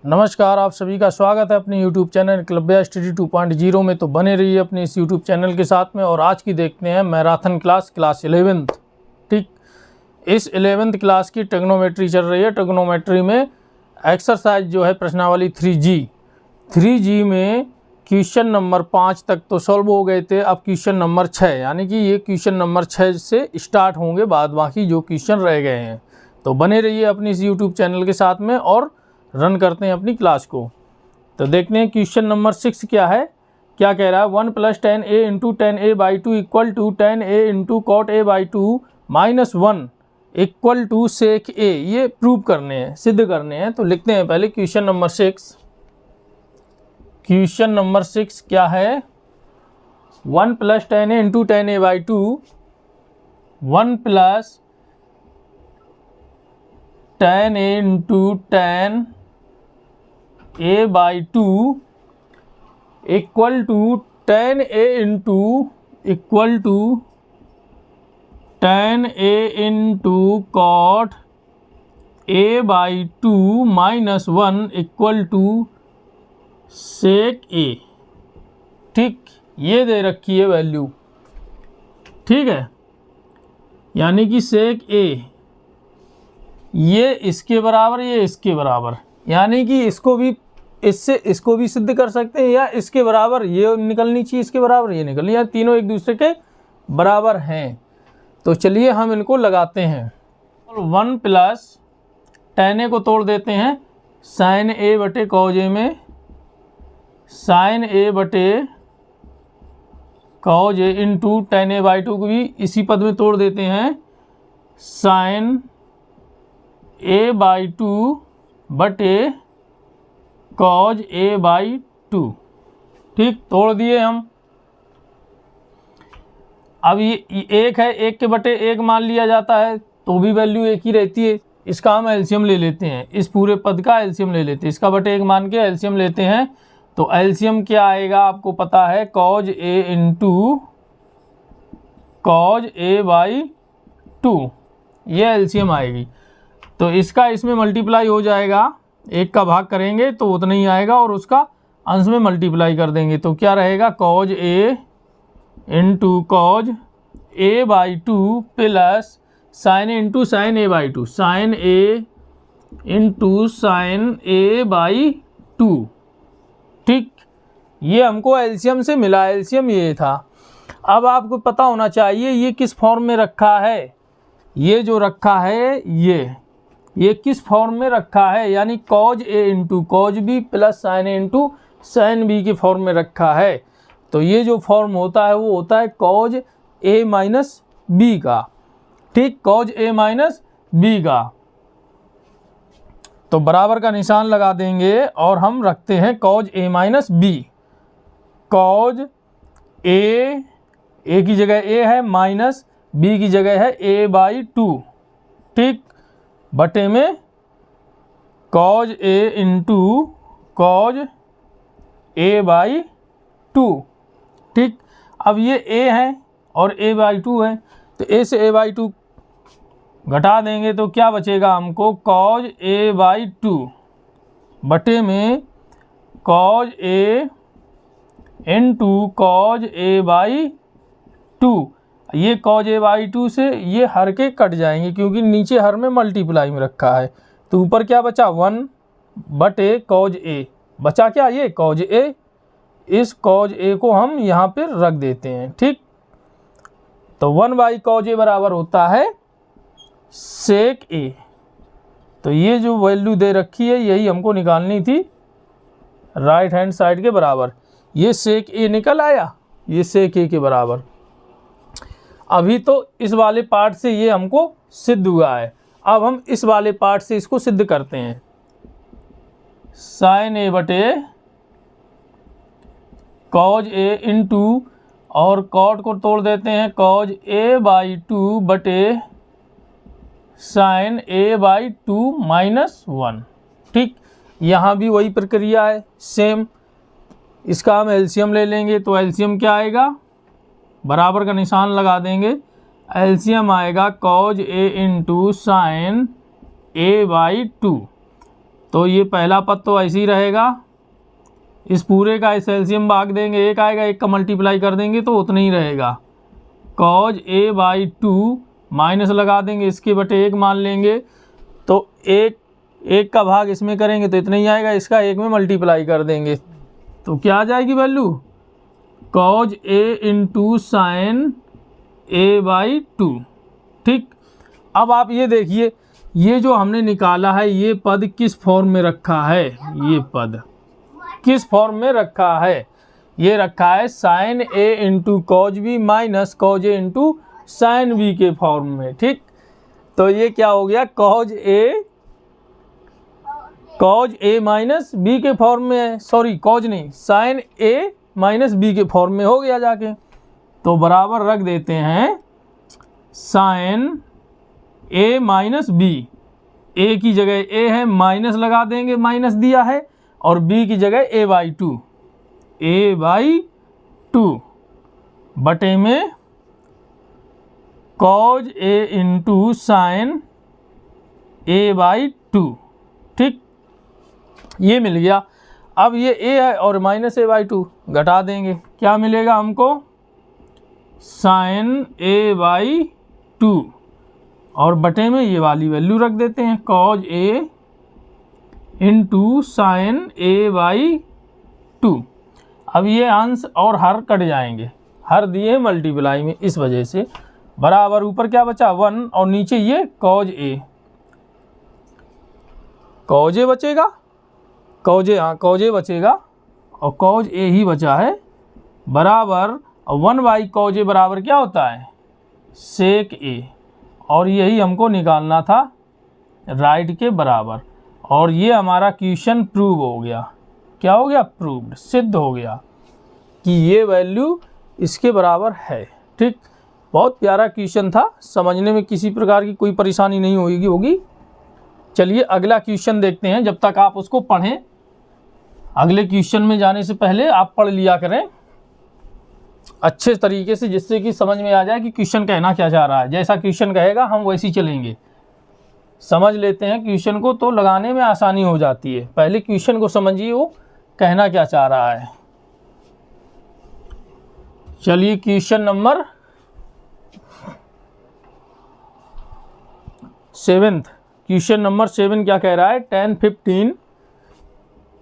नमस्कार, आप सभी का स्वागत है अपने YouTube चैनल क्लब्या स्टडी 2.0 में। तो बने रहिए अपने इस YouTube चैनल के साथ में। और आज की देखते हैं मैराथन क्लास 11th। ठीक, इस 11th क्लास की ट्रिग्नोमेट्री चल रही है। ट्रिग्नोमेट्री में एक्सरसाइज जो है प्रश्नावली 3G में क्वेश्चन नंबर 5 तक तो सॉल्व हो गए थे। अब क्वेश्चन नंबर 6 यानी कि ये क्वेश्चन नंबर 6 से स्टार्ट होंगे बाद बाकी जो क्वेश्चन रह गए हैं। तो बने रहिए अपनी इस YouTube चैनल के साथ में और रन करते हैं अपनी क्लास को। तो देखते हैं क्वेश्चन नंबर 6 क्या है, क्या कह रहा है। 1 + 10a × 10a/2 = 10a × cot a/2 - 1 = sec a। ये प्रूव करने हैं, सिद्ध करने हैं। तो लिखते हैं पहले क्वेश्चन नंबर 6। क्वेश्चन नंबर 6 क्या है। 1 + 10a × 10a/2 1 + 10a × 10a/2 = 10a × cot a/2 - 1 = sec a। ठीक, ये दे रखी है वैल्यू। ठीक है, यानी कि sec a ये इसके बराबर, ये इसके बराबर, यानी कि इसको भी इससे इसको भी सिद्ध कर सकते हैं, या इसके बराबर ये निकलनी चाहिए, इसके बराबर ये निकलनी, या तीनों एक दूसरे के बराबर हैं। तो चलिए हम इनको लगाते हैं। 1 + 10a को तोड़ देते हैं sin a cos a में, sin a cos a × 10a/2 को भी इसी पद में तोड़ देते हैं sin a/2 cos a/2। ठीक, तोड़ दिए हम। अब ये एक है, एक के बटे एक मान लिया जाता है तो भी वैल्यू एक ही रहती है। इसका हम एलसीएम ले लेते हैं, इस पूरे पद का एलसीएम ले लेते हैं, इसका बटे एक मान के एलसीएम लेते हैं। तो एलसीएम क्या आएगा आपको पता है, cos a × cos a/2, ये एलसीएम आएगी। तो इसका इसमें मल्टीप्लाई हो जाएगा, एक का भाग करेंगे तो उतना ही आएगा और उसका अंश में मल्टीप्लाई कर देंगे तो क्या रहेगा, cos a × cos a/2 plus sin a × sin a/2, sin a × sin a/2। ठीक, ये हमको एलसीएम से मिला, एलसीएम ये था। अब आपको पता होना चाहिए ये किस फॉर्म में रखा है। ये जो रखा है ये किस फॉर्म में रखा है, यानी cos a × cos b plus sin a × sin b के फॉर्म में रखा है। तो ये जो फॉर्म होता है वो होता है cos a - b का। ठीक, cos a - b का। तो बराबर का निशान लगा देंगे और हम रखते हैं cos a - b। cos a की जगह a है, माइनस b की जगह है a/2। ठीक, बटे में cos a × cos a/2। ठीक, अब ये a है और a/2 है तो a से a/2 घटा देंगे तो क्या बचेगा हमको, cos a/2 बटे में cos a × cos a/2। ये cos a/2 से ये हर के कट जाएंगे क्योंकि नीचे हर में मल्टीप्लाई में रखा है। तो ऊपर क्या बचा, 1 बटे cos a बचा, क्या ये cos a। इस cos a को हम यहाँ पे रख देते हैं। ठीक, तो 1/cos a बराबर होता है sec a। तो ये जो वैल्यू दे रखी है यही हमको निकालनी थी राइट हैंड साइड के बराबर। ये sec a निकल आया, ये sec a के बराबर। अभी तो इस वाले पार्ट से ये हमको सिद्ध हुआ है। अब हम इस वाले पार्ट से इसको सिद्ध करते हैं। sin a बटे cos a × और cot को तोड़ देते हैं cos a/2 बटे sin a/2 - 1। ठीक, यहाँ भी वही प्रक्रिया है सेम। इसका हम एलसीएम ले लेंगे तो एलसीएम क्या आएगा, बराबर का निशान लगा देंगे, एलसीएम आएगा cos a × sin a/2। तो ये पहला पद तो ऐसे ही रहेगा, इस पूरे का इस एलसीएम भाग देंगे, एक आएगा, एक का मल्टीप्लाई कर देंगे तो उतना ही रहेगा। cos a/2 माइनस लगा देंगे, इसके बटे 1 मान लेंगे, तो एक का भाग इसमें करेंगे तो इतना ही आएगा, इसका 1 में मल्टीप्लाई कर देंगे तो क्या आ जाएगी value, cos a into sine a/2। ठीक, अब आप ये देखिए, ये जो हमने निकाला है ये पद किस फॉर्म में रखा है, ये पद किस फॉर्म में रखा है, ये रखा है sine a into cos B minus cos A into sine B के फॉर्म में। ठीक, तो ये क्या हो गया, कॉज ए माइनस बी के फॉर्म में है, सॉरी कॉज नहीं, साइन a माइनस बी के फॉर्म में हो गया जाके। तो बराबर रख देते हैं sine a minus B, A की जगह a है, माइनस लगा देंगे, माइनस दिया है, और b की जगह a/2 बटे में cos a into sine a/2। ठीक, ये मिल गया। अब ये a है और माइनस a/2 घटा देंगे, क्या मिलेगा हमको, साइन a/2, और बटे में ये वाली वैल्यू रख देते हैं cos a into sine a/2। अब ये अंश और हर कट जाएंगे, हर दिए मल्टीप्लाई में, इस वजह से बराबर ऊपर क्या बचा 1 और नीचे ये cos a बचेगा, cos a बचेगा और cos a ही बचा है, बराबर 1/cos a बराबर क्या होता है, sec a, और यही हमको निकालना था राइट के बराबर। और ये हमारा क्वेश्चन प्रूव हो गया, क्या हो गया, प्रूव्ड, सिद्ध हो गया कि ये वैल्यू इसके बराबर है। ठीक, बहुत प्यारा क्वेश्चन था, समझने में किसी प्रकार की कोई परेशानी नहीं होगी। चलिए अगला क्वेश्चन देखते हैं, जब तक आप उसको पढ़ें, अगले क्वेश्चन में जाने से पहले आप पढ़ लिया करें अच्छे तरीके से, जिससे कि समझ में आ जाए कि क्वेश्चन कहना क्या चाह रहा है। जैसा क्वेश्चन कहेगा हम वैसे ही चलेंगे, समझ लेते हैं क्वेश्चन को तो लगाने में आसानी हो जाती है। पहले क्वेश्चन को समझिए वो कहना क्या चाह रहा है। चलिए क्वेश्चन नंबर 7, क्वेश्चन नंबर 7 क्या कह रहा है, 10 15,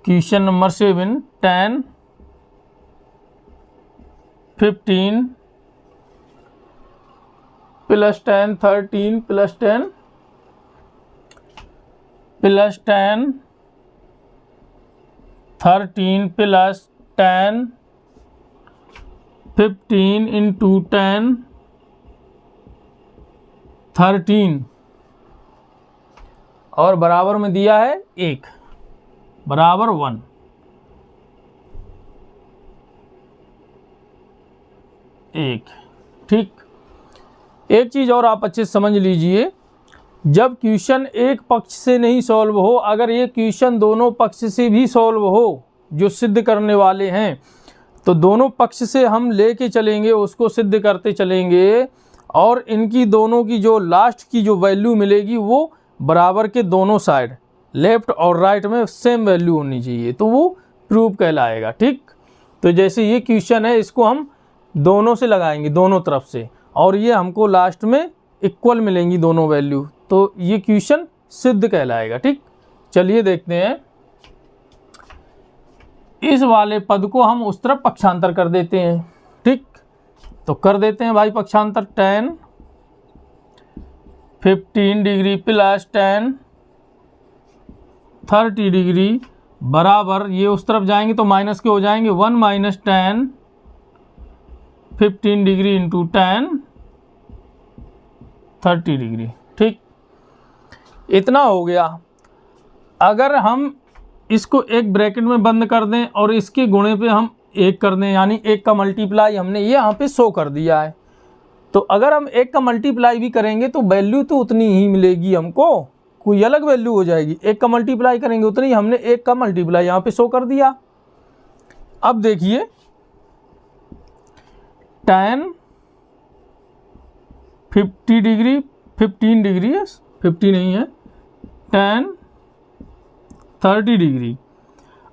question number 7 10 15 plus 10 13 plus 10 plus 10 13 plus 10 15 into 10 13, और बराबर में दिया है 1 बराबर 1। ठीक, एक चीज़ और आप अच्छे से समझ लीजिए, जब क्वेश्चन एक पक्ष से नहीं सॉल्व हो, अगर ये क्वेश्चन दोनों पक्ष से भी सॉल्व हो, जो सिद्ध करने वाले हैं, तो दोनों पक्ष से हम लेके चलेंगे, उसको सिद्ध करते चलेंगे, और इनकी दोनों की जो लास्ट की जो वैल्यू मिलेगी वो बराबर के दोनों साइड, लेफ्ट और राइट में सेम वैल्यू होनी चाहिए, तो वो प्रूफ कहलाएगा। ठीक, तो जैसे ये क्वेश्चन है, इसको हम दोनों से लगाएंगे, दोनों तरफ से, और ये हमको लास्ट में इक्वल मिलेंगी दोनों वैल्यू, तो ये क्वेश्चन सिद्ध कहलाएगा। ठीक, चलिए देखते हैं, इस वाले पद को हम उस तरफ पक्षांतर कर देते हैं। ठीक, तो कर देते हैं भाई पक्षांतर, 10 15 डिग्री प्लस 10 30 डिग्री बराबर, ये उस तरफ जाएंगे तो माइनस के हो जाएंगे, 1 माइनस 10 15 डिग्री इंटू 10 30 डिग्री। ठीक, इतना हो गया। अगर हम इसको एक ब्रैकेट में बंद कर दें और इसके गुणे पे हम 1 कर दें, यानी 1 का मल्टीप्लाई हमने ये यहाँ पे शो कर दिया है, तो अगर हम 1 का मल्टीप्लाई भी करेंगे तो वैल्यू तो उतनी ही मिलेगी हमको, कोई अलग वैल्यू हो जाएगी। 1 का मल्टीप्लाई करेंगे उतनी, हमने 1 का मल्टीप्लाई यहाँ पे शो कर दिया। अब देखिए tan 50 डिग्री 15 डिग्री है, 50 नहीं है, tan 30 डिग्री।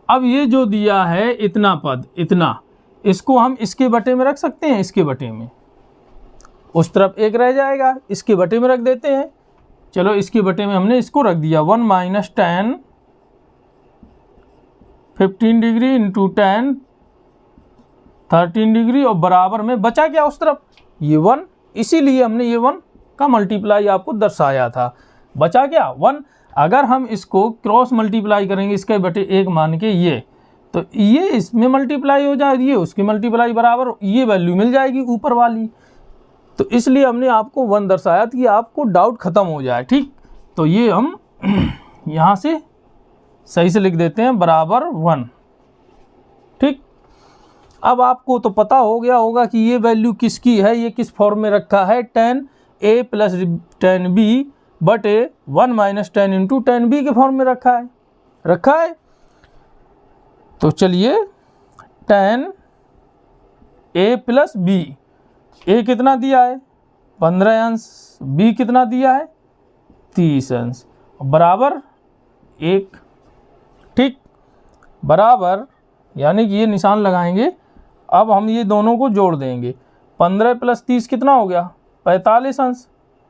अब ये जो दिया है इतना पद, इतना, इसको हम इसके बटे में रख सकते हैं, इसके बटे में, उस तरफ एक रह जाएगा, इसके बटे में रख देते हैं। चलो इसके बटे में हमने इसको रख दिया, 1 माइनस 10 15 डिग्री इंटू 10 13 डिग्री, और बराबर में बचा क्या उस तरफ, ये 1, इसीलिए हमने ये 1 का मल्टीप्लाई आपको दर्शाया था। बचा क्या 1। अगर हम इसको क्रॉस मल्टीप्लाई करेंगे इसके बटे 1 मान के, ये तो ये इसमें मल्टीप्लाई हो जाएगी, ये उसकी मल्टीप्लाई बराबर ये वैल्यू मिल जाएगी ऊपर वाली। तो इसलिए हमने आपको 1 दर्शाया कि आपको डाउट ख़त्म हो जाए। ठीक, तो ये हम यहाँ से सही से लिख देते हैं, बराबर 1। ठीक, अब आपको तो पता हो गया होगा कि ये वैल्यू किसकी है, ये किस फॉर्म में रखा है, 10a प्लस 10b बटे 1 माइनस 10 इंटू 10b के फॉर्म में रखा है। तो चलिए 10a प्लस b, a कितना दिया है 15 अंश, b कितना दिया है 30 अंश, बराबर 1। ठीक, बराबर, यानी कि ये निशान लगाएंगे। अब हम ये दोनों को जोड़ देंगे, 15 प्लस 30 कितना हो गया 45 अंश,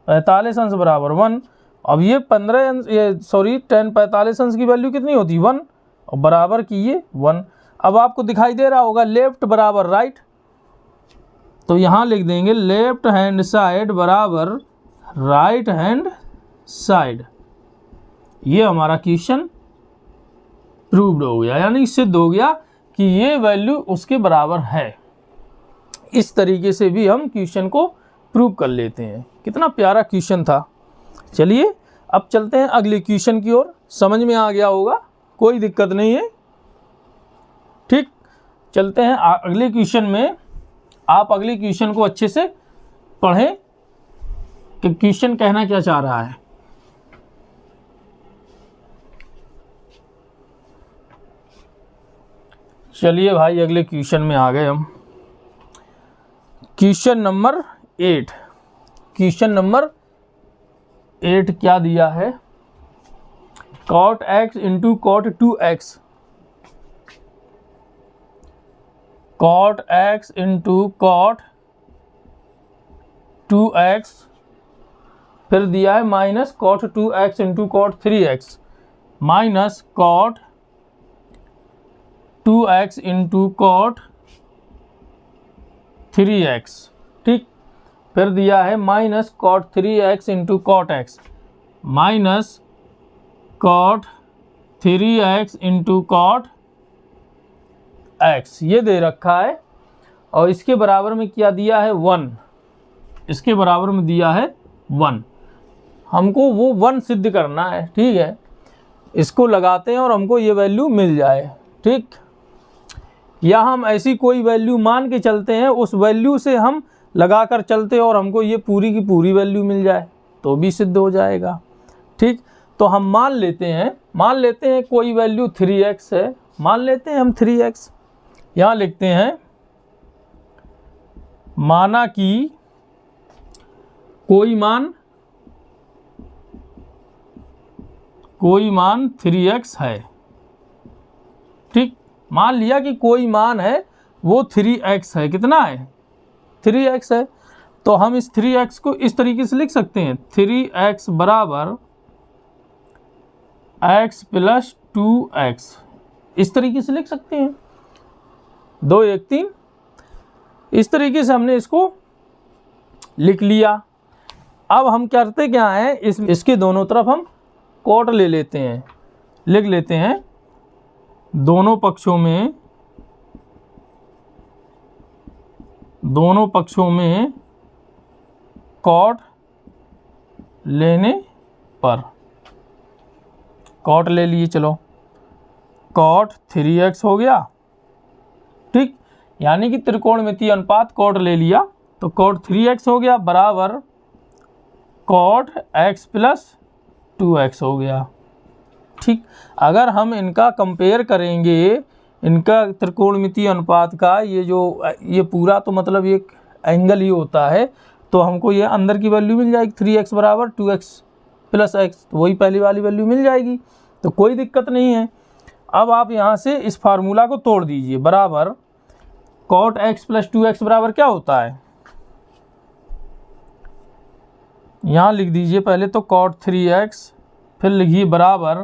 45 अंश बराबर 1। अब ये 15 अंश, ये सॉरी 10 45 अंश की वैल्यू कितनी होती है 1, और बराबर की ये 1। अब आपको दिखाई दे रहा होगा लेफ्ट बराबर राइट, तो यहाँ लिख देंगे लेफ्ट हैंड साइड बराबर राइट हैंड साइड। ये हमारा क्वेश्चन प्रूव्ड हो गया, यानी सिद्ध हो गया कि ये वैल्यू उसके बराबर है। इस तरीके से भी हम क्वेश्चन को प्रूव कर लेते हैं। कितना प्यारा क्वेश्चन था। चलिए अब चलते हैं अगले क्वेश्चन की ओर। समझ में आ गया होगा, कोई दिक्कत नहीं है। ठीक, चलते हैं अगले क्वेश्चन में। आप अगले क्वेश्चन को अच्छे से पढ़ें कि क्वेश्चन कहना क्या चाह रहा है। चलिए भाई अगले क्वेश्चन में आ गए हम। Question number 8। क्वेश्चन नंबर 8 क्या दिया है, cot x into cot 2x, cot x into cot 2x, फिर दिया है minus cot 2x into cot 3x, minus cot 2x into cot 3x। ठीक, फिर दिया है minus cot 3x into cot x, minus cot 3x into cot x, ये दे रखा है। और इसके बराबर में क्या दिया है 1, इसके बराबर में दिया है 1। हमको वो 1 सिद्ध करना है। ठीक है, इसको लगाते हैं और हमको ये वैल्यू मिल जाए। ठीक, या हम ऐसी कोई वैल्यू मान के चलते हैं, उस वैल्यू से हम लगाकर चलते हैं और हमको ये पूरी की पूरी वैल्यू मिल जाए तो भी सिद्ध हो जाएगा। ठीक, तो हम मान लेते हैं कोई वैल्यू 3x है, मान लेते हैं हम 3x। यहाँ लिखते हैं माना कि कोई मान 3x है। ठीक, मान लिया कि कोई मान है वो 3x है। कितना है 3x है, तो हम इस 3x को इस तरीके से लिख सकते हैं, 3x बराबर x प्लस 2x, इस तरीके से लिख सकते हैं, 2 1 3। इस तरीके से हमने इसको लिख लिया। अब हम करते क्या है, इसके दोनों तरफ हम कॉट ले लेते हैं, लिख लेते हैं दोनों पक्षों में कॉट लेने पर, कॉट ले लिए, चलो कॉट 3x हो गया। ठीक, यानी कि त्रिकोणमितीय अनुपात कॉट ले लिया तो कॉट 3x हो गया बराबर कॉट x प्लस 2x हो गया। ठीक, अगर हम इनका कंपेयर करेंगे, इनका त्रिकोणमितीय अनुपात का ये पूरा तो मतलब एक एंगल ही होता है, तो हमको ये अंदर की वैल्यू मिल जाएगी 3x बराबर 2x प्लस x, तो वही पहली वाली वैल्यू मिल जाएगी। तो कोई दिक्कत नहीं है। अब आप यहाँ से इस फार्मूला को तोड़ दीजिए, बराबर cot x प्लस 2x बराबर क्या होता है, यहाँ लिख दीजिए पहले तो cot 3x, फिर लिखिए बराबर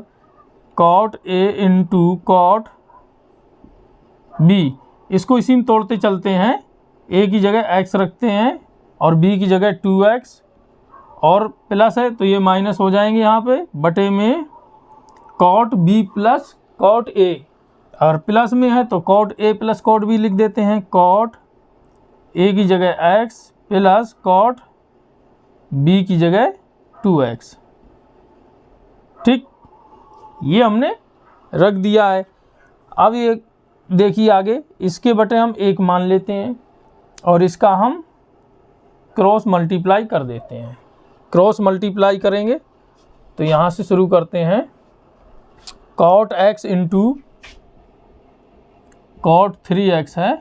cot a into cot b। इसको इसी में तोड़ते चलते हैं, a की जगह x रखते हैं और b की जगह 2x, और प्लस है तो ये माइनस हो जाएंगे यहाँ पे, बटे में cot b plus cot a, और प्लस में है तो cot a plus cot b लिख देते हैं, cot a की जगह x प्लस cot b की जगह 2x। ठीक, ये हमने रख दिया है। अब ये देखिए आगे, इसके बटे हम 1 मान लेते हैं और इसका हम क्रॉस मल्टीप्लाई कर देते हैं। क्रॉस मल्टीप्लाई करेंगे तो यहाँ से शुरू करते हैं, cot x into cot 3x है,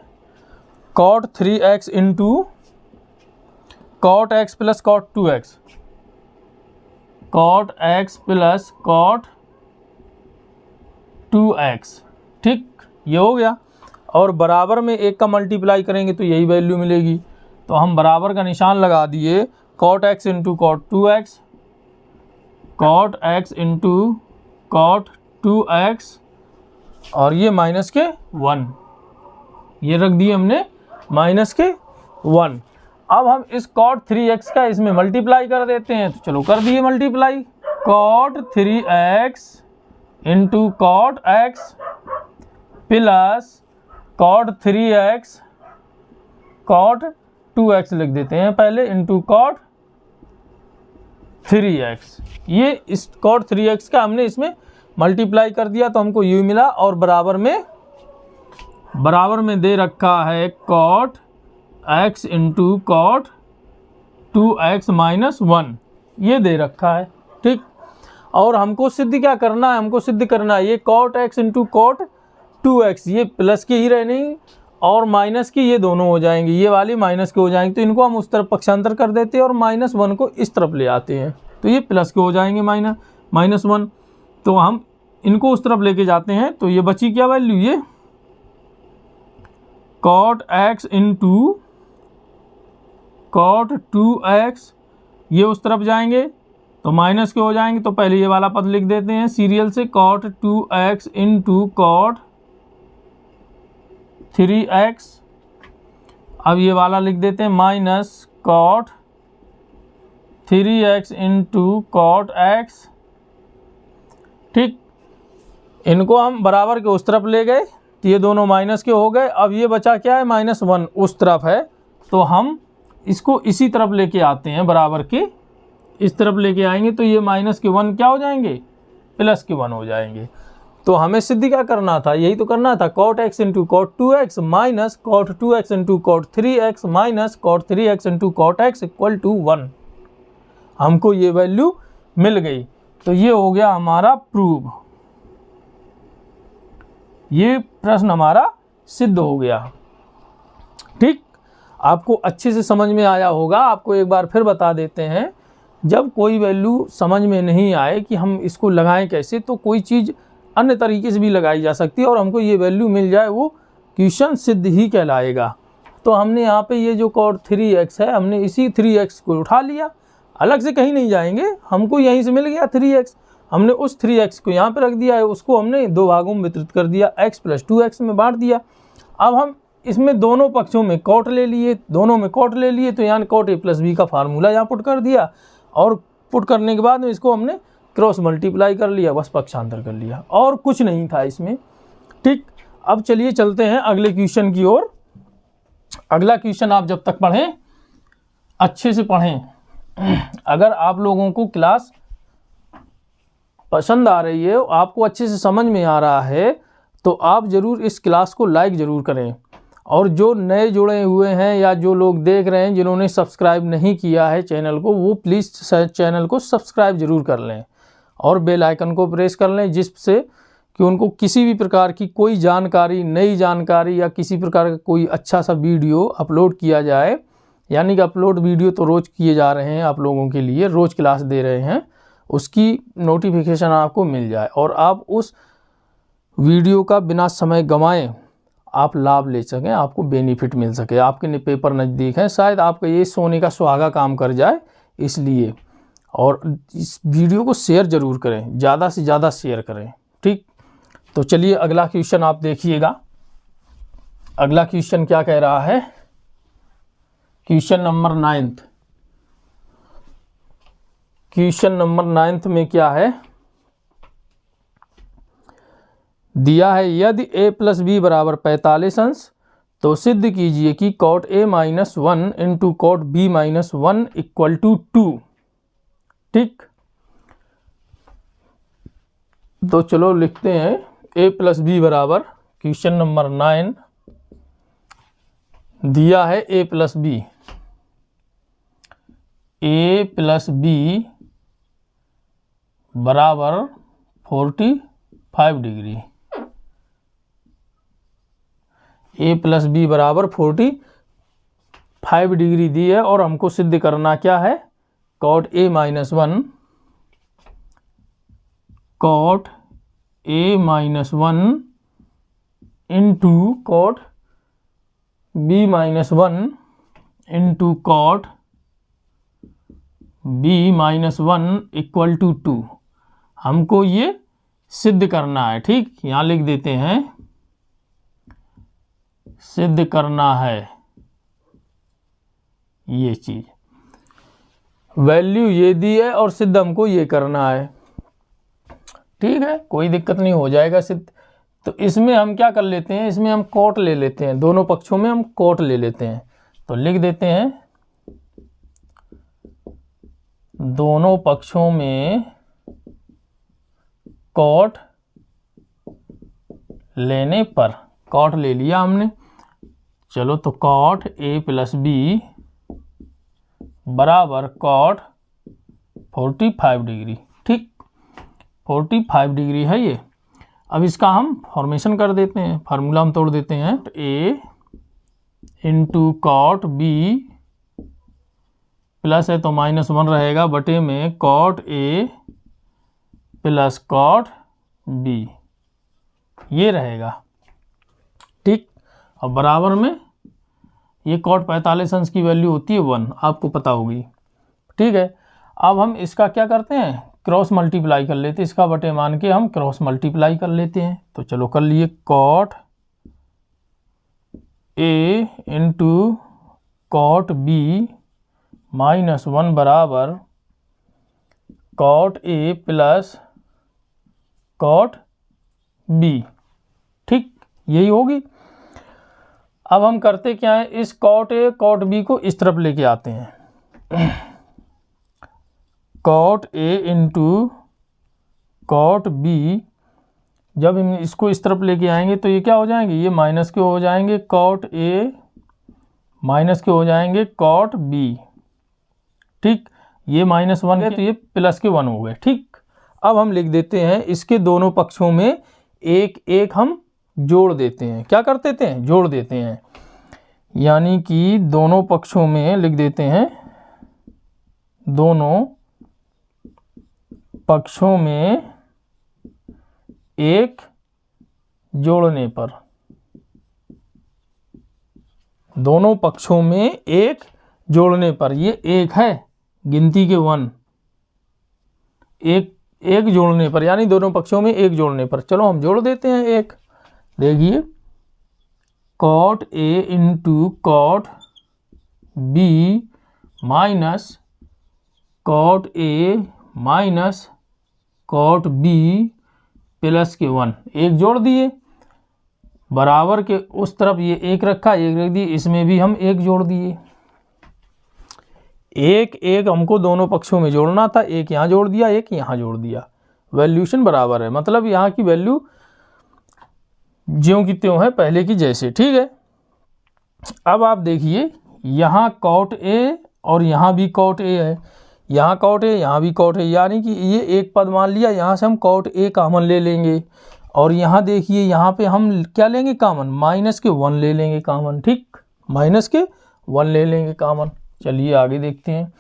cot 3x into cot x plus cot 2x, cot x plus cot 2x। ठीक, ये हो गया। और बराबर में 1 का मल्टीप्लाई करेंगे तो यही वैल्यू मिलेगी, तो हम बराबर का निशान लगा दिए, cot x into cot 2x, cot x into cot 2x, और ये माइनस के 1, ये रख दिए हमने माइनस के 1। अब हम इस cot 3x का इसमें मल्टीप्लाई कर देते हैं, तो चलो कर दिए multiply, cot 3x into cot x plus cot 3x cot 2x लिख देते हैं पहले, इंटू cot 3x। ये इस cot 3x का हमने इसमें मल्टीप्लाई कर दिया तो हमको यू मिला, और बराबर में दे रखा है cot x into cot 2x minus 1, ये दे रखा है। ठीक, और हमको सिद्ध क्या करना है, हमको सिद्ध करना है ये cot x into cot 2x, ये प्लस के ही रहने और माइनस के ये दोनों हो जाएंगे, ये वाली माइनस के हो जाएंगे, तो इनको हम उस तरफ पक्षांतर कर देते हैं और माइनस 1 को इस तरफ ले आते हैं, तो ये प्लस के हो जाएंगे माइनस 1, तो हम इनको उस तरफ लेके जाते हैं, तो ये बची क्या वैल्यू, ये cot x into cot 2x, ये उस तरफ जाएंगे तो माइनस के हो जाएंगे, तो पहले ये वाला पद लिख देते हैं सीरियल से, cot 2x into cot 3x, अब ये वाला लिख देते हैं minus cot 3x into cot x। ठीक, इनको हम बराबर के उस तरफ ले गए तो ये दोनों माइनस के हो गए। अब ये बचा क्या है, -1 उस तरफ है, तो हम इसको इसी तरफ लेके आते हैं, बराबर के इस तरफ लेके आएंगे तो ये -1 क्या हो जाएंगे, +1 हो जाएंगे। तो हमें सिद्ध क्या करना था, यही तो करना था, cot x into cot 2x minus cot 2x into cot 3x minus cot 3x into cot x equal to 1। हमको ये वैल्यू मिल गई, तो ये हो गया हमारा प्रूव, ये प्रश्न हमारा सिद्ध हो गया। ठीक, आपको अच्छे से समझ में आया होगा। आपको एक बार फिर बता देते हैं, जब कोई वैल्यू समझ में नहीं आए कि हम इसको लगाएं कैसे, तो कोई चीज़ अन्य तरीके से भी लगाई जा सकती है और हमको ये वैल्यू मिल जाए, वो क्वेश्चन सिद्ध ही कहलाएगा। तो हमने यहाँ पे ये जो cot 3x है, हमने इसी 3x को उठा लिया, अलग से कहीं नहीं जाएंगे, हमको यहीं से मिल गया 3x, हमने उस 3x को यहाँ पे रख दिया है, उसको हमने 2 भागों में वितरित कर दिया, x प्लस 2x में बांट दिया। अब हम इसमें दोनों पक्षों में cot ले लिए, तो यहाँ cot a प्लस b का फार्मूला यहाँ पुट कर दिया, और पुट करने के बाद में इसको हमने क्रॉस मल्टीप्लाई कर लिया, बस पक्षांतर कर लिया, और कुछ नहीं था इसमें। ठीक, अब चलिए चलते हैं अगले क्वेश्चन की ओर। अगला क्वेश्चन आप जब तक पढ़ें, अच्छे से पढ़ें। अगर आप लोगों को क्लास पसंद आ रही है, आपको अच्छे से समझ में आ रहा है, तो आप ज़रूर इस क्लास को लाइक ज़रूर करें, और जो नए जुड़े हुए हैं या जो लोग देख रहे हैं जिन्होंने सब्सक्राइब नहीं किया है चैनल को, वो प्लीज़ चैनल को सब्सक्राइब ज़रूर कर लें और बेल आइकन को प्रेस कर लें, जिससे कि उनको किसी भी प्रकार की कोई जानकारी, नई जानकारी या किसी प्रकार का कोई अच्छा सा वीडियो अपलोड किया जाए, यानी कि अपलोड वीडियो तो रोज़ किए जा रहे हैं, आप लोगों के लिए रोज़ क्लास दे रहे हैं, उसकी नोटिफिकेशन आपको मिल जाए और आप उस वीडियो का बिना समय गंवाए आप लाभ ले सकें, आपको बेनिफिट मिल सके। आपके पेपर नज़दीक हैं, शायद आपका ये सोने का सुहागा काम कर जाए इसलिए। और इस वीडियो को शेयर ज़रूर करें, ज़्यादा से ज़्यादा शेयर करें। ठीक, तो चलिए अगला क्वेश्चन आप देखिएगा। अगला क्वेश्चन क्या कह रहा है, क्वेश्चन नंबर 9। क्वेश्चन नंबर 9 में क्या है, दिया है यदि a प्लस बी बराबर 45 अंश तो सिद्ध कीजिए कि cot a minus 1 into cot B minus 1 equal to 2। ठीक, तो चलो लिखते हैं a प्लस बी बराबर, क्वेश्चन नंबर 9 दिया है a प्लस बी, a प्लस बी बराबर 45 डिग्री। a प्लस बी बराबर 45 डिग्री दी है और हमको सिद्ध करना क्या है, cot a minus 1 cot a minus 1 into cot b minus 1 into cot b minus 1 equal to 2। हमको ये सिद्ध करना है। ठीक, यहाँ लिख देते हैं सिद्ध करना है ये चीज, वैल्यू ये दी है और सिद्ध हमको ये करना है। ठीक है, कोई दिक्कत नहीं, हो जाएगा सिद्ध। तो इसमें हम क्या कर लेते हैं, इसमें हम कॉट ले लेते हैं, दोनों पक्षों में हम कॉट ले लेते हैं। तो लिख देते हैं दोनों पक्षों में कॉट लेने पर, कॉट ले लिया हमने। चलो तो कॉट a प्लस बी बराबर कॉट 45 डिग्री। ठीक, 45 डिग्री है ये। अब इसका हम फॉर्मेशन कर देते हैं, फार्मूला हम तोड़ देते हैं। तो a into cot b plus है तो माइनस 1 रहेगा, बटे में cot a plus cot b ये रहेगा। ठीक, अब बराबर में ये कॉट 45 अंश की वैल्यू होती है 1, आपको पता होगी। ठीक है, अब हम इसका क्या करते हैं, क्रॉस मल्टीप्लाई कर लेते हैं, इसका बटे मान के हम क्रॉस मल्टीप्लाई कर लेते हैं। तो चलो कर लिए, cot a into cot b minus 1 बराबर cot a plus cot b। ठीक, यही होगी। अब हम करते क्या है, इस कॉट a कॉट b को इस तरफ लेके आते हैं। Cot a into cot b, जब हम इसको इस तरफ लेके आएंगे तो ये क्या हो जाएंगे, ये माइनस के हो जाएंगे कॉट a, माइनस के हो जाएंगे कॉट b। ठीक, ये माइनस 1 है तो ये प्लस के 1 हो गए। ठीक, अब हम लिख देते हैं इसके दोनों पक्षों में एक एक हम जोड़ देते हैं। क्या कर देते हैं, जोड़ देते हैं, यानी कि दोनों पक्षों में लिख देते हैं, दोनों पक्षों में एक जोड़ने पर, दोनों पक्षों में एक जोड़ने पर, ये एक है गिनती के 1, एक जोड़ने पर, यानी दोनों पक्षों में एक जोड़ने पर। चलो हम जोड़ देते हैं एक। देखिए cot a into cot b minus cot a minus cot b plus के 1, एक जोड़ दिए, बराबर के उस तरफ ये एक रखा, एक रख दिए, इसमें भी हम एक जोड़ दिए। एक एक हमको दोनों पक्षों में जोड़ना था, एक यहाँ जोड़ दिया, एक यहाँ जोड़ दिया, वैल्यूशन बराबर है, मतलब यहाँ की वैल्यू ज्यों की त्यों है, पहले की जैसे। ठीक है, अब आप देखिए यहाँ कॉट a और यहाँ भी कॉट a है, यहाँ कॉट a यहाँ भी कॉट a, यानी कि ये एक पद मान लिया, यहाँ से हम कॉट a कॉमन ले लेंगे और यहाँ देखिए यहाँ पे हम क्या लेंगे कॉमन, माइनस के 1 ले लेंगे कॉमन। ठीक, माइनस के 1 ले लेंगे कॉमन। चलिए आगे देखते हैं।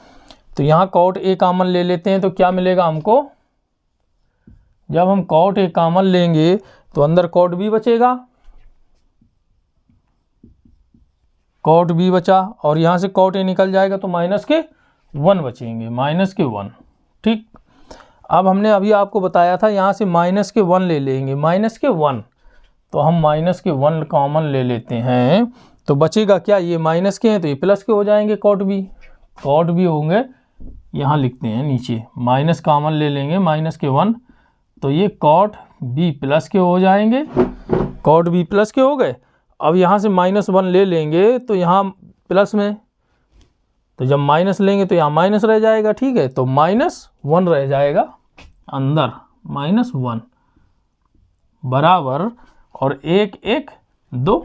तो यहाँ कॉट ए कॉमन ले लेते हैं तो क्या मिलेगा हमको, जब हम कॉट ए कॉमन लेंगे तो अंदर कॉट बी बचेगा, कॉट बी बचा, और यहाँ से कॉट ए निकल जाएगा तो -1 बचेंगे, -1। ठीक, अब हमने अभी आपको बताया था यहाँ से -1 ले लेंगे, -1, तो हम -1 कॉमन ले लेते हैं तो बचेगा क्या, ये माइनस के हैं तो ये प्लस के हो जाएंगे, कॉट बी होंगे, यहाँ लिखते हैं नीचे, माइनस कॉमन ले लेंगे -1, तो ये कॉट बी प्लस के हो जाएंगे, कॉट बी प्लस के हो गए। अब यहाँ से -1 ले लेंगे तो यहाँ प्लस में, तो जब माइनस लेंगे तो यहाँ माइनस रह जाएगा। ठीक है, तो -1 रह जाएगा अंदर, -1 बराबर, और 1 1 2।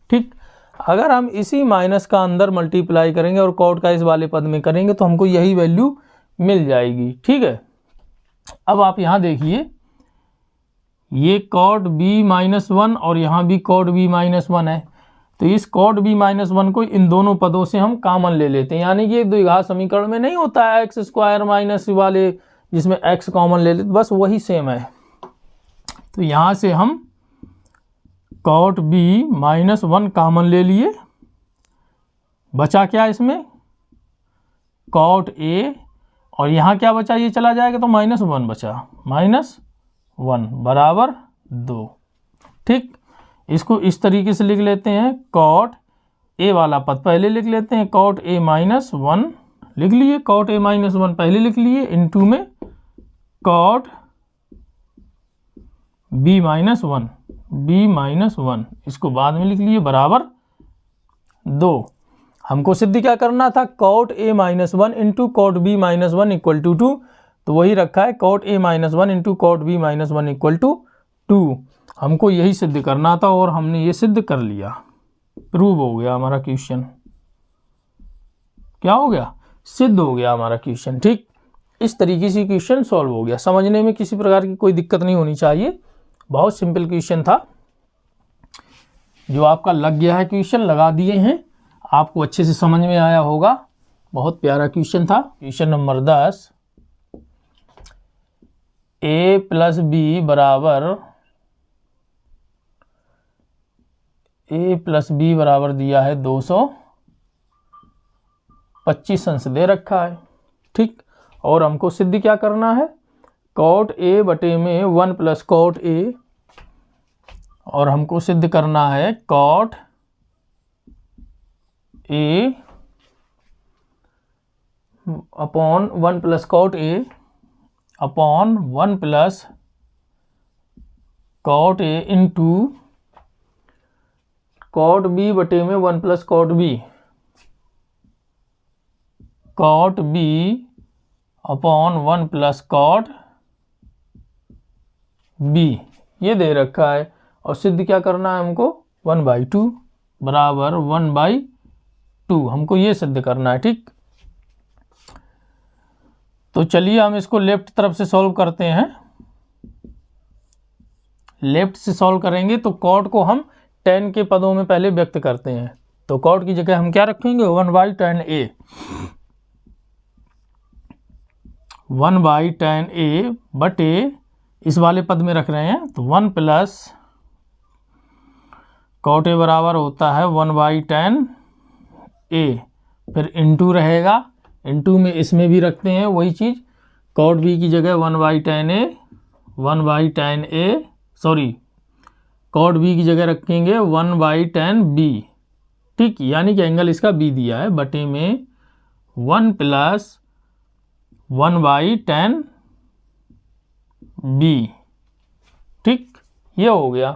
ठीक, अगर हम इसी माइनस का अंदर मल्टीप्लाई करेंगे और कॉट का इस वाले पद में करेंगे तो हमको यही वैल्यू मिल जाएगी। ठीक है, अब आप यहाँ देखिए, ये कॉट बी -1 और यहाँ भी कॉट बी -1 है, तो इस कॉट बी -1 को इन दोनों पदों से हम कॉमन ले लेते हैं, यानी कि द्विघात समीकरण में नहीं होता है x² माइनस वाले जिसमें x कॉमन ले लेते, बस वही सेम है। तो यहाँ से हम कॉट बी -1 कॉमन ले लिए, बचा क्या इसमें, कॉट ए, और यहाँ क्या बचा, ये चला जाएगा तो -1 बचा, -1 बराबर 2। ठीक, इसको इस तरीके से लिख लेते हैं, कॉट ए वाला पद पहले लिख लेते हैं, कॉट ए -1 लिख लिए, कॉट ए -1 पहले लिख लिए, इनटू में कॉट बी -1 इसको बाद में लिख लिए, बराबर 2। हमको सिद्ध क्या करना था, cot A -1 into cot B -1 equal to 2, तो वही रखा है, cot A -1 into cot B -1 equal to 2। हमको यही सिद्ध करना था और हमने ये सिद्ध कर लिया, प्रूव हो गया हमारा क्वेश्चन। क्या हो गया, सिद्ध हो गया हमारा क्वेश्चन। ठीक, इस तरीके से क्वेश्चन सॉल्व हो गया, समझने में किसी प्रकार की कोई दिक्कत नहीं होनी चाहिए, बहुत सिंपल क्वेश्चन था। जो आपका लग गया है क्वेश्चन, लगा दिए हैं, आपको अच्छे से समझ में आया होगा, बहुत प्यारा क्वेश्चन था। क्वेश्चन नंबर 10, a + b बराबर दिया है 225 अंश दे रखा है। ठीक, और हमको सिद्ध क्या करना है, कॉट ए बटे में 1 + कॉट ए, और हमको सिद्ध करना है cot A upon 1 + cot A upon 1 + cot A into cot B बटे में 1 + cot B upon 1 + cot B, ये दे रखा है, और सिद्ध क्या करना है हमको, 1/2 बराबर 1/2, हमको ये सिद्ध करना है। ठीक, तो चलिए हम इसको लेफ्ट तरफ से सॉल्व करते हैं। लेफ्ट से सॉल्व करेंगे तो कॉट को हम tan के पदों में पहले व्यक्त करते हैं, तो कॉट की जगह हम क्या रखेंगे, 1/tan a, 1/tan a बटे इस वाले पद में रख रहे हैं, तो 1 + कॉट ए बराबर होता है 1/tan a, फिर इंटू रहेगा, इंटू में इसमें भी रखते हैं वही चीज़, कॉट बी की जगह 1/tan a, sorry cot B की जगह रखेंगे 1/tan b। ठीक, यानी कि एंगल इसका बी दिया है, बटे में 1 + 1/tan b। ठीक, ये हो गया।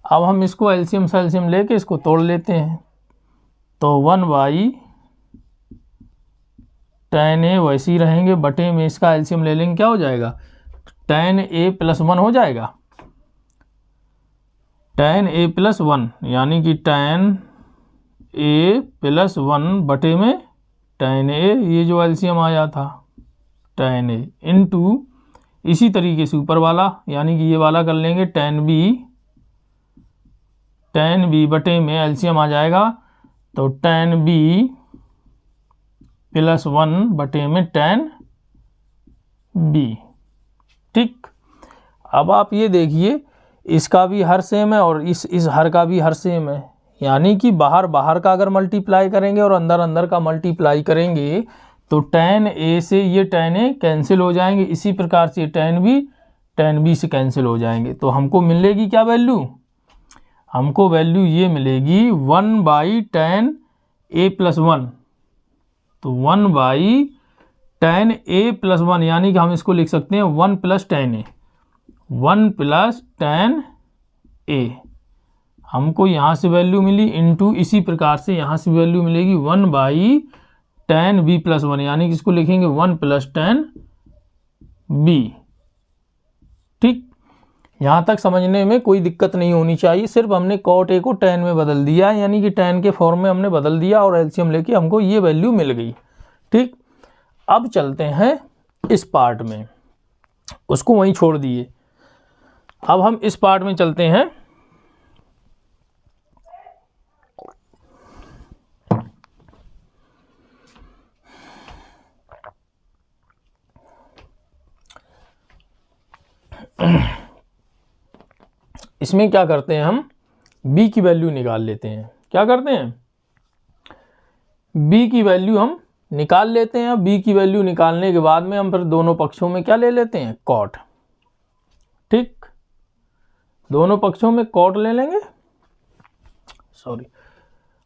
अब हम इसको एलसीएम सेल्सियम लेके इसको तोड़ लेते हैं, तो 1/tan a वैसे ही रहेंगे, बटे में इसका एलसीएम ले लेंगे, क्या हो जाएगा, tan a + 1 हो जाएगा, tan a + 1, यानी कि tan a + 1 बटे में tan a, ये जो एलसीएम आया था tan a इंटू इसी तरीके से ऊपर वाला, यानी कि ये वाला कर लेंगे tan b बटे में एलसीएम आ जाएगा, तो tan b tan b। ठीक, अब आप ये देखिए इसका भी हर सेम है और इस हर का भी हर सेम है, यानी कि बाहर का अगर मल्टीप्लाई करेंगे और अंदर का मल्टीप्लाई करेंगे तो tan a से ये tan a कैंसिल हो जाएंगे, इसी प्रकार से tan b से कैंसिल हो जाएंगे। तो हमको मिलेगी क्या वैल्यू, हमको वैल्यू ये मिलेगी 1/tan a + 1। तो 1/tan a + 1 यानी कि हम इसको लिख सकते हैं 1 + tan a, 1 + tan a। हमको यहाँ से वैल्यू मिली इनटू इसी प्रकार से यहाँ से वैल्यू मिलेगी 1/tan b + 1 यानी कि इसको लिखेंगे 1 + tan b। ठीक, यहाँ तक समझने में कोई दिक्कत नहीं होनी चाहिए, सिर्फ हमने cot a को tan में बदल दिया है, यानी कि tan के फॉर्म में हमने बदल दिया और एलसीएम लेके हमको ये वैल्यू मिल गई। ठीक, अब चलते हैं इस पार्ट में, उसको वहीं छोड़ दिए, अब हम इस पार्ट में चलते हैं। इसमें क्या करते हैं, हम b की वैल्यू निकाल लेते हैं। क्या करते हैं, b की वैल्यू हम निकाल लेते हैं। b की वैल्यू निकालने के बाद में हम फिर दोनों पक्षों में क्या ले लेते हैं, cot। ठीक, दोनों पक्षों में cot ले लेंगे। सॉरी,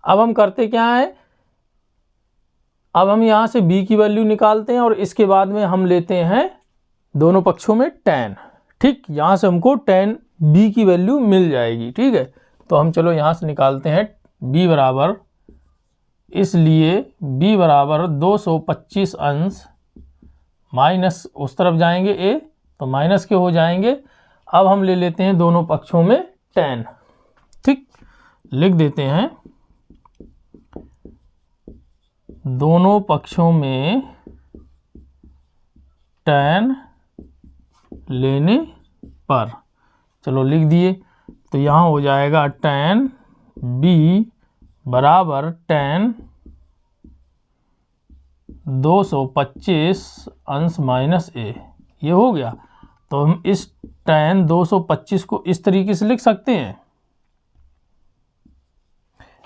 अब हम करते क्या है, अब हम यहाँ से b की वैल्यू निकालते हैं और इसके बाद में हम लेते हैं दोनों पक्षों में tan। ठीक, यहाँ से हमको tan b की वैल्यू मिल जाएगी। ठीक है, तो हम चलो यहाँ से निकालते हैं b बराबर, इसलिए b बराबर 225 अंश माइनस उस तरफ जाएंगे a, तो माइनस के हो जाएंगे। अब हम ले लेते हैं दोनों पक्षों में tan। ठीक, लिख देते हैं दोनों पक्षों में tan लेने पर, चलो लिख दिए। तो यहाँ हो जाएगा tan b बराबर tan 225 अंश माइनस a, ये हो गया। तो हम इस tan 225 को इस तरीके से लिख सकते हैं,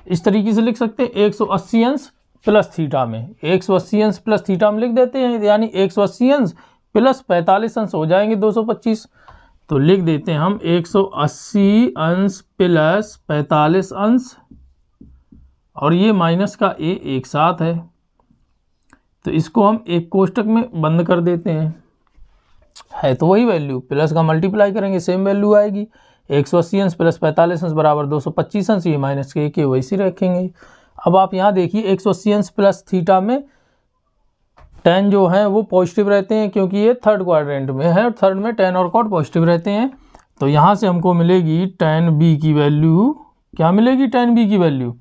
इस तरीके से लिख सकते हैं 180 अंश प्लस थीटा में, 180 अंश प्लस थीटा में लिख देते हैं, यानी 180 अंश प्लस 45 अंश हो जाएंगे 225। तो लिख देते हैं हम 180 अंश प्लस 45 अंश, और ये माइनस का a एक साथ है, तो इसको हम एक कोष्टक में बंद कर देते हैं। है तो वही वैल्यू, प्लस का मल्टीप्लाई करेंगे सेम वैल्यू आएगी। 180 अंश प्लस 45 अंश बराबर 225 अंश, ये माइनस के वैसे रखेंगे। अब आप यहाँ देखिए 180 अंश प्लस थीटा में tan जो है वो पॉजिटिव रहते हैं, क्योंकि ये थर्ड क्वाड्रेंट में है और थर्ड में tan और cot पॉजिटिव रहते हैं। तो यहाँ से हमको मिलेगी tan b की वैल्यू, क्या मिलेगी tan b की वैल्यू,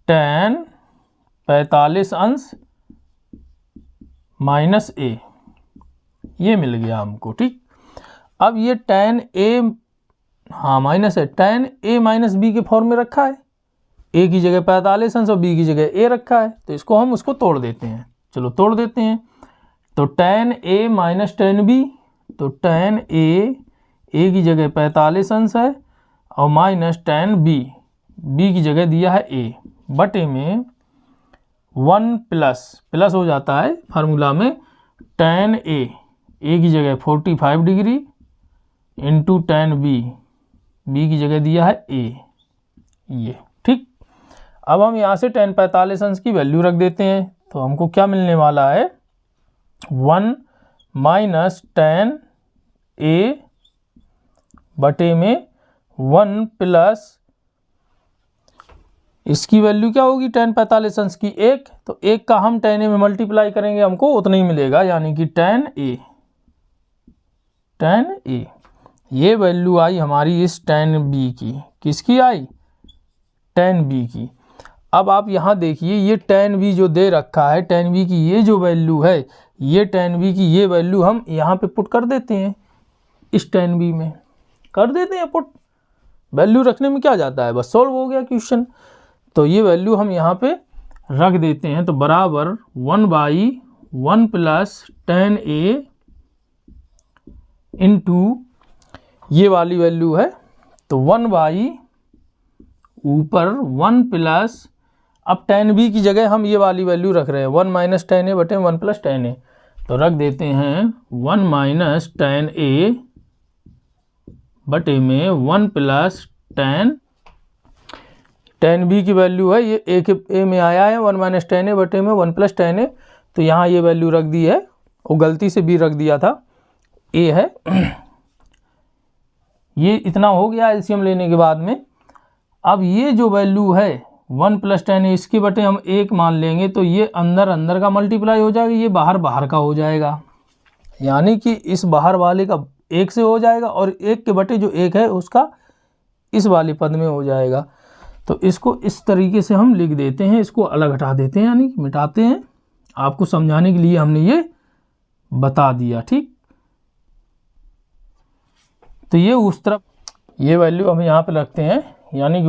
tan 45 अंश माइनस a, ये मिल गया हमको। ठीक, अब ये tan a, हाँ माइनस है, tan a माइनस b के फॉर्म में रखा है, a की जगह 45 अंश और b की जगह a रखा है, तो इसको हम उसको तोड़ देते हैं। चलो तोड़ देते हैं, तो tan a minus tan b, तो tan a की जगह 45 अंश है और माइनस tan b की जगह दिया है a, बटे में 1 प्लस हो जाता है फार्मूला में tan a की जगह 45 डिग्री इंटू tan b की जगह दिया है a, ये। ठीक, अब हम यहाँ से tan 45 अंश की वैल्यू रख देते हैं, तो हमको क्या मिलने वाला है, 1 माइनस tan a बटे में 1 प्लस इसकी वैल्यू क्या होगी tan 45 अंश की 1, तो 1 का हम tan a में मल्टीप्लाई करेंगे हमको उतना ही मिलेगा, यानी कि tan a। ये वैल्यू आई हमारी इस tan b की, किसकी आई, tan b की। अब आप यहाँ देखिए ये tan b जो दे रखा है, tan b की ये जो वैल्यू है, ये tan b की ये वैल्यू हम यहाँ पे पुट कर देते हैं, इस tan b में कर देते हैं पुट। वैल्यू रखने में क्या जाता है, बस सॉल्व हो गया क्वेश्चन। तो ये वैल्यू हम यहाँ पे रख देते हैं तो बराबर 1/1 प्लस tan a इंटू ये वाली वैल्यू है तो 1 ऊपर 1 प्लस, अब tan b की जगह हम ये वाली वैल्यू रख रहे हैं 1 माइनस tan a बटे 1 प्लस tan a, तो रख देते हैं 1 माइनस tan a बटे में 1 प्लस tan b की वैल्यू है ये a में आया है 1 माइनस tan a बटे में 1 प्लस tan a, तो यहाँ ये वैल्यू रख दी है, वो गलती से b रख दिया था, a है। ये इतना हो गया एलसीएम लेने के बाद में। अब ये जो वैल्यू है 1 प्लस tan a इसके बटे हम 1 मान लेंगे तो ये अंदर अंदर का मल्टीप्लाई हो जाएगा, ये बाहर बाहर का हो जाएगा, यानी कि इस बाहर वाले का 1 से हो जाएगा और 1 के बटे जो 1 है उसका इस वाले पद में हो जाएगा। तो इसको इस तरीके से हम लिख देते हैं, इसको अलग हटा देते हैं यानी मिटाते हैं। आपको समझाने के लिए हमने ये बता दिया, ठीक। तो ये उस तरफ ये वैल्यू हम यहाँ पे रखते हैं, यानी कि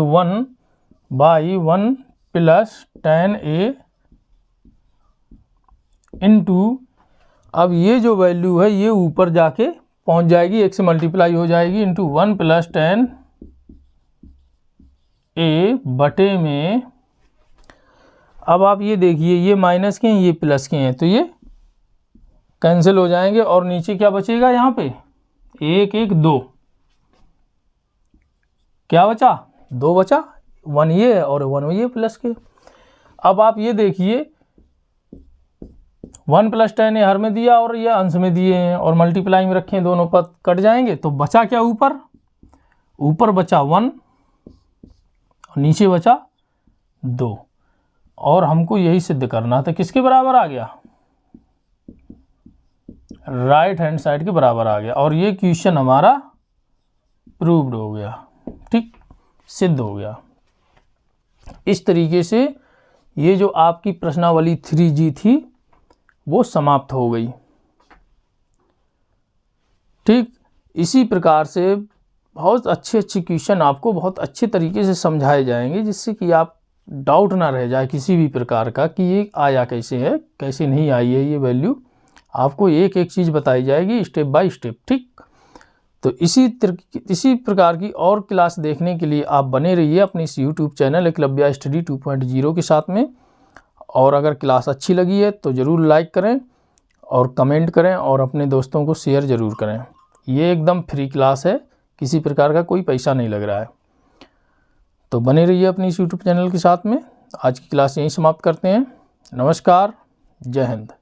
1/1 प्लस tan a इंटू, अब ये जो वैल्यू है ये ऊपर जाके पहुँच जाएगी, 1 से मल्टीप्लाई हो जाएगी, इंटू 1 प्लस tan a बटे में, अब आप ये देखिए ये माइनस के हैं ये प्लस के हैं तो ये कैंसिल हो जाएंगे और नीचे क्या बचेगा, यहाँ पे 1 1 2, क्या बचा 2 बचा, 1 ये है और 1 ये प्लस के। अब आप ये देखिए 1 प्लस tan a हर में दिया और ये अंश में दिए हैं और मल्टीप्लाई में रखें, दोनों पद कट जाएंगे तो बचा क्या, ऊपर बचा 1 और नीचे बचा 2, और हमको यही सिद्ध करना था, किसके बराबर आ गया, राइट हैंड साइड के बराबर आ गया, और ये क्वेश्चन हमारा प्रूव्ड हो गया, ठीक, सिद्ध हो गया। इस तरीके से ये जो आपकी प्रश्नावली 3G थी वो समाप्त हो गई, ठीक। इसी प्रकार से बहुत अच्छे क्वेश्चन आपको बहुत अच्छे तरीके से समझाए जाएंगे, जिससे कि आप डाउट ना रह जाए किसी भी प्रकार का कि ये आया कैसे है, कैसे नहीं आई है ये वैल्यू, आपको एक एक चीज़ बताई जाएगी स्टेप बाय स्टेप, ठीक। तो इसी प्रकार की और क्लास देखने के लिए आप बने रहिए अपने इस YouTube चैनल एकलव्य स्टडी 2.0 के साथ में। और अगर क्लास अच्छी लगी है तो ज़रूर लाइक करें और कमेंट करें और अपने दोस्तों को शेयर ज़रूर करें। ये एकदम फ्री क्लास है, किसी प्रकार का कोई पैसा नहीं लग रहा है। तो बने रहिए अपनी इस YouTube चैनल के साथ में। आज की क्लास यहीं समाप्त करते हैं। नमस्कार, जय हिंद।